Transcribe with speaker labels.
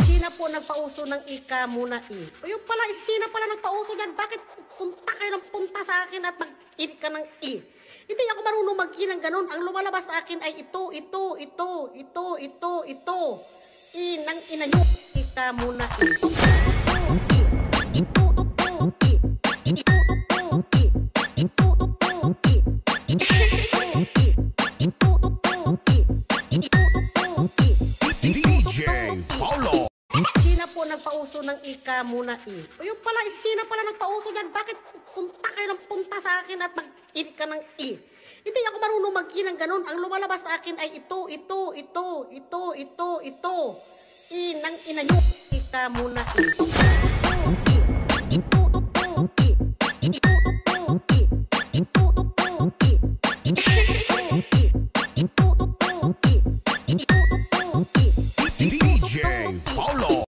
Speaker 1: Sina po nagpauso ng ika muna O yung pala, sina pala nagpauso yan. Bakit punta kayo ng punta sa akin at mag-i ka ng i? Hindi ako marunong mag-i ng ganun. Ang lumalabas sa akin ay ito. I ng ina nyo. Ika muna i.
Speaker 2: DJ Paulo.
Speaker 1: Sina po nagpauso ng ika muna O yung pala, sina pala nagpauso yan. Bakit punta kayo ng punta sa akin at mag-i ka ng i? Hindi ako marunong mag-i ng ganun. Ang lumalabas sa akin ay ito. I ng ina nyo. Ika muna
Speaker 2: DJ Paulo.